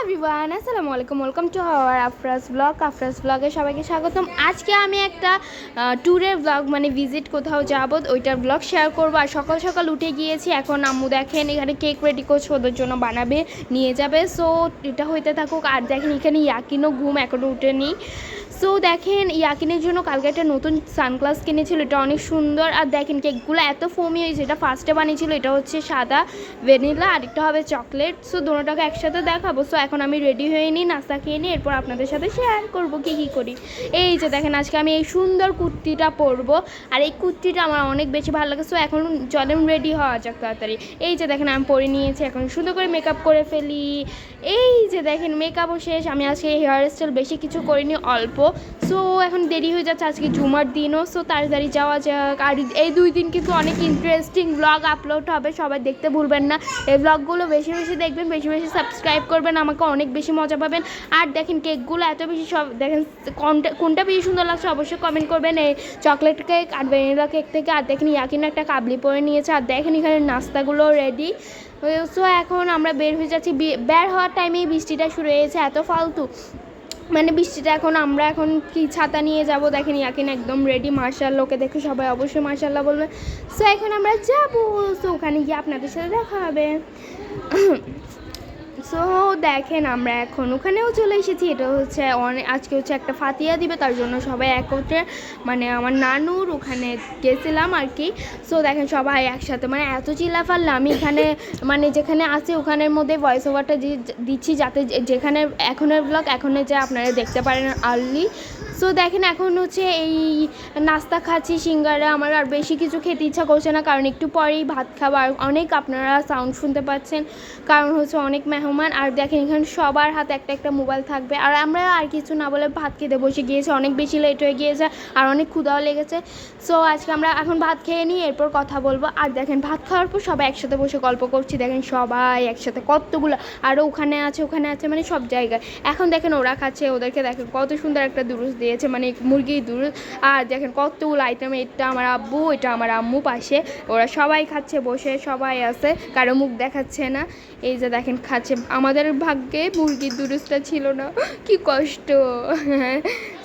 Everyone, আসসালামু আলাইকুম। Welcome to our Afraz ব্লগে সবাইকে স্বাগতম। আজকে আমি একটা ট্যুরের ব্লগ মানে ভিজিট কোথাও যাব ওইটার ব্লগ শেয়ার করবো। আর সকাল সকাল উঠে গিয়েছি, এখন আম্মু দেখেন এখানে কেক রেডি করছে, ওদের জন্য বানাবে নিয়ে যাবে। সো এটা হইতে থাকুক। আর দেখেন এখানে ইয়াকিনও ঘুম এখনও উঠেনি। সো দেখেন ইয়াকিনের জন্য কালকে একটা নতুন সানগ্লাস কিনেছিল, এটা অনেক সুন্দর। আর দেখেন কেকগুলো এত ফোমি হয়েছে, এটা ফার্স্টে বানিয়েছিল, এটা হচ্ছে সাদা ভ্যানিলা আর একটা হবে চকলেট। সো দুটোটাকে একসাথে দেখাবো। সো এখন আমি রেডি হয়ে নিই, নাস্তা খেয়ে নিই, এরপর আপনাদের সাথে শেয়ার করবো কী করি। এই যে দেখেন আজকে আমি এই সুন্দর কুর্তিটা পরবো, আর এই কুর্তিটা আমার অনেক বেশি ভালো লাগে। সো এখন চলেন রেডি হওয়া যাক তাড়াতাড়ি। এই যে দেখেন আমি পরে নিয়েছি, এখন সুন্দর করে মেকআপ করে ফেলি। এই যে দেখেন মেকআপও শেষ। আমি আজকে হেয়ার স্টাইল বেশি কিছু করিনি, অল্প। সো এখন দেরি হয়ে যাচ্ছে, আজকে জুমার দিনও। সো তাড়াতাড়ি যাওয়া যাক। আর এই 2 দিন কিন্তু অনেক ইন্টারেস্টিং ব্লগ আপলোড হবে, সবাই দেখতে ভুলবেন না। এই ব্লগগুলো বেশি বেশি দেখবেন, বেশি বেশি সাবস্ক্রাইব করবেন, আমাকে অনেক বেশি মজা পাবেন। আর দেখেন কেকগুলো এত বেশি, সব দেখেন কোনটা বেশি সুন্দর লাগছে অবশ্যই কমেন্ট করবেন। এই চকলেট কেক আর ভ্যানিলা কেক থেকে। আর দেখেন ইয়াকিন একটা কাবলি পরে নিয়েছে। আর দেখেন এখানে নাস্তাগুলো রেডি। সো এখন আমরা বের হয়ে যাচ্ছি। বের হওয়ার টাইমেই বৃষ্টিটা শুরু হয়েছে, এত ফালতু মানে বৃষ্টিটা। এখন আমরা এখন কি ছাতা নিয়ে যাব। দেখেন ইয়াকিন একদম রেডি, মার্শাল্লাহ, ওকে দেখে সবাই অবশ্যই মার্শাল্লাহ বলবে। সো এখন আমরা যাবো, সো ওখানে গিয়ে আপনাদের সাথে দেখা হবে। সো দেখেন আমরা এখন ওখানেও চলে এসেছি। এটা হচ্ছে আজকে হচ্ছে একটা ফাতিয়া দিবে, তার জন্য সবাই একত্রে মানে আমার নানুর ওখানে গেছিলাম আর কি। সো দেখেন সবাই একসাথে, মানে এত চিল্লাফাল্লা। আমি এখানে মানে যেখানে আছি ওখানের মধ্যে ভয়েস ওভারটা দিচ্ছি, যাতে যেখানে এখনের ব্লগ এখনে যে আপনারা দেখতে পারেন আর্লি। সো দেখেন এখন হচ্ছে এই নাস্তা খাচ্ছি সিঙ্গারা। আমার আর বেশি কিছু খেতে ইচ্ছা করছে না, কারণ একটু পরেই ভাত খাবার। অনেক আপনারা সাউন্ড শুনতে পাচ্ছেন, কারণ হচ্ছে অনেক মেহমান। আর দেখেন এখানে সবার হাতে একটা একটা মোবাইল থাকবে। আর আমরা আর কিছু না বলে ভাত খেতে বসে গিয়েছি, অনেক বেশি লেট হয়ে গিয়েছে আর অনেক ক্ষুধাও লেগেছে। সো আজকে আমরা এখন ভাত খেয়ে নিই, এরপর কথা বলবো। আর দেখেন ভাত খাওয়ার পর সবাই একসাথে বসে গল্প করছি। দেখেন সবাই একসাথে কতগুলো, আরও ওখানে আছে মানে সব জায়গায়। এখন দেখেন ওরা খাচ্ছে, ওদেরকে দেখেন কত সুন্দর একটা দুরুস দিয়েছে, মানে মুরগির দুরুস। আর দেখেন কতগুলো আইটেম, এটা আমার আব্বু, এটা আমার আম্মু পাশে, ওরা সবাই খাচ্ছে বসে, সবাই আছে, কারো মুখ দেখাচ্ছে না। এই যে দেখেন খাচ্ছে। আমাদের ভাগ্যে মুরগির দুরুসটা ছিল না, কি কষ্ট।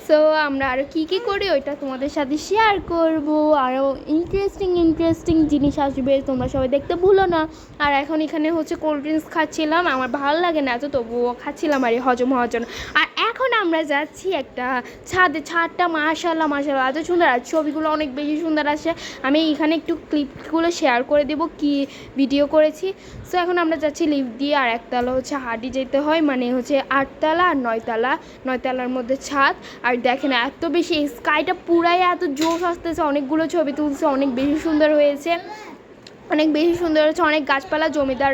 সো আমরা আরও কী করি ওইটা তোমাদের সাথে শেয়ার করব। আরও ইন্টারেস্টিং জিনিস আসবে, তোমরা সবাই দেখতে ভুলো না। আর এখন এখানে হচ্ছে কোল্ড ড্রিঙ্কস খাচ্ছিলাম, আমার ভালো লাগে না এত, তবুও খাচ্ছিলাম আর হজম হওয়ার জন্য। আর এখন আমরা যাচ্ছি একটা ছাদটা মাশাআল্লাহ এত সুন্দর, আর ছবিগুলো অনেক বেশি সুন্দর আসে। আমি এখানে একটু ক্লিপগুলো শেয়ার করে দেবো কি ভিডিও করেছি। সো এখন আমরা যাচ্ছি লিফট দিয়ে, আর একতলা হচ্ছে হাঁটি যেতে হয়, মানে হচ্ছে 8তলা আর 9তলার মধ্যে ছাদ। আর দেখেন এত বেশি স্কাইটা পুরাই এত জোশ আসতেছে, অনেকগুলো ছবি তুলছে, অনেক বেশি সুন্দর হয়েছে, অনেক বেশি সুন্দর হচ্ছে। অনেক গাছপালা জমিদার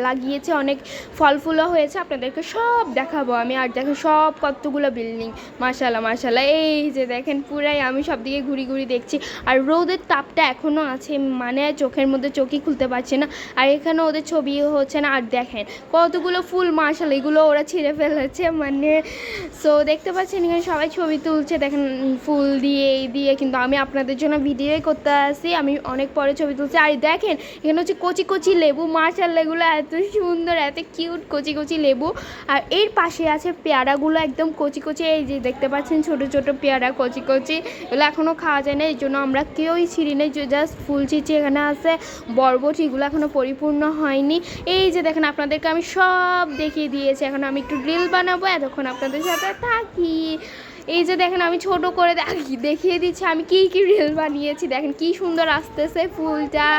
লাগিয়েছে, অনেক ফল ফুলও হয়েছে, আপনাদেরকে সব দেখাবো আমি। আর দেখেন সব কতগুলো বিল্ডিং, মাশাআল্লাহ। এই যে দেখেন পুরাই আমি সব দিকে ঘুরি দেখছি। আর রোদের তাপটা এখনও আছে, মানে চোখের মধ্যে চোখই খুলতে পারছে না। আর এখানে ওদের ছবি হচ্ছে না। আর দেখেন কতগুলো ফুল, মাশাআল্লাহ, এগুলো ওরা ছিঁড়ে ফেলেছে মানে। সো দেখতে পাচ্ছেন এখানে সবাই ছবি তুলছে, দেখেন ফুল দিয়ে এই দিয়ে। কিন্তু আমি আপনাদের জন্য ভিডিওই করতে আসি, আমি অনেক পরে ছবি তুলছি। আর দেখেন এখানে হচ্ছে কচি লেবু, মাশাআল্লাহ, এগুলো এত সুন্দর, এত কিউট কচি লেবু। আর এর পাশে আছে পেয়ারাগুলো একদম কচি। এই যে দেখতে পাচ্ছেন ছোট পেয়ারা কচি, এগুলো এখনও খাওয়া যায় না, এই জন্য আমরা কেউই ছিঁড়ি নেই, জাস্ট ফুল ছিঁচি। এখানে আছে বরবটি, এগুলো এখনও পরিপূর্ণ হয়নি। এই যে দেখেন আপনাদেরকে আমি সব দেখিয়ে দিয়েছি, এখন আমি একটু রিল বানাবো, এতক্ষণ আপনাদের সাথে থাকি। এই যে দেখেন আমি ছোট করে দেখিয়ে দিচ্ছি আমি কি রিল বানিয়েছি। দেখেন কি সুন্দর আসতেছে ফুলটা।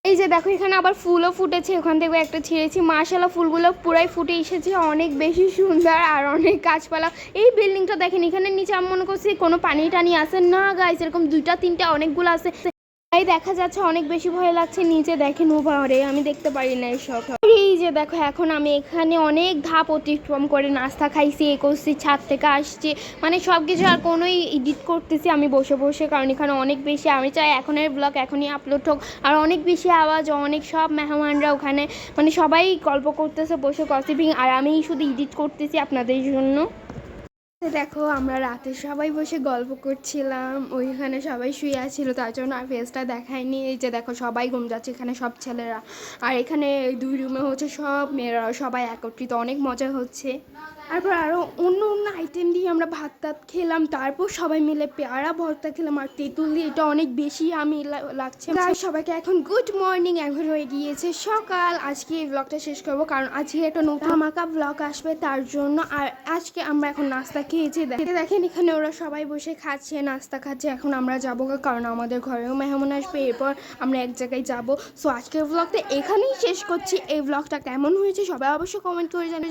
এই যে দেখো এখানে আবার ফুলও ফুটেছে, ওখান থেকে একটা ছিঁড়েছি, মাশাআল্লাহ, ফুলগুলো পুরাই ফুটে এসেছে, অনেক বেশি সুন্দর। আর অনেক গাছপালা। এই বিল্ডিংটা দেখেন, এখানে নিচে আমি মনে করছি কোনো পানি টানি আছে না গাইস, এরকম 2টা 3টা অনেকগুলো আছে, তাই দেখা যাচ্ছে অনেক বেশি ভয় লাগছে। নিচে দেখেন ওভারে আমি দেখতে পারি না এইসব। এই যে দেখো এখন আমি এখানে অনেক ধাপ অতিক্রম করে নাস্তা খাইছি, করছি, ছাদ থেকে আসছি, মানে সব কিছু। আর কোনোই এডিট করতেছি আমি বসে, কারণ এখানে অনেক বেশি, আমি চাই এখনের ব্লগ এখনই আপলোড হোক। আর অনেক বেশি আওয়াজ, অনেক সব মেহমানরা ওখানে, মানে সবাই গল্প করতেছে বসে, গসিপিং, আর আমি শুধু এডিট করতেছি আপনাদের জন্য। দেখো আমরা রাতে সবাই বসে গল্প করছিলাম, ওইখানে সবাই শুয়ে আছিল, তার জন্য আর ফেসটা দেখায়নি। এই যে দেখো সবাই ঘুম যাচ্ছে, এখানে সব ছেলেরা, আর এখানে 2 রুমে হচ্ছে সব মেয়েরা, সবাই একত্রিত, অনেক মজা হচ্ছে। তারপর আরও অন্য অন্য আইটেম দিয়ে আমরা ভাত টাত খেলাম, তারপর সবাই মিলে পেয়ারা ভর্তা খেলাম আর তেঁতুল দিয়ে, এটা অনেক বেশি আমি লাগছে। তাই সবাইকে এখন গুড মর্নিং, এখন হয়ে গিয়েছে সকাল। আজকে এই ব্লগটা শেষ করবো, কারণ আজকে একটা নতুন ধামাকা ব্লগ আসবে তার জন্য। আর আজকে আমরা এখন নাস্তা খেয়েছি, দেখেন এখানে ওরা সবাই বসে খাচ্ছে, নাস্তা খাচ্ছে। এখন আমরা যাবো, কারণ আমাদের ঘরেও মেহমান আসবে, এরপর আমরা এক জায়গায় যাব। সো আজকের ব্লগটা এখানেই শেষ করছি। এই ব্লগটা কেমন হয়েছে সবাই অবশ্যই কমেন্ট করে জানাবেন।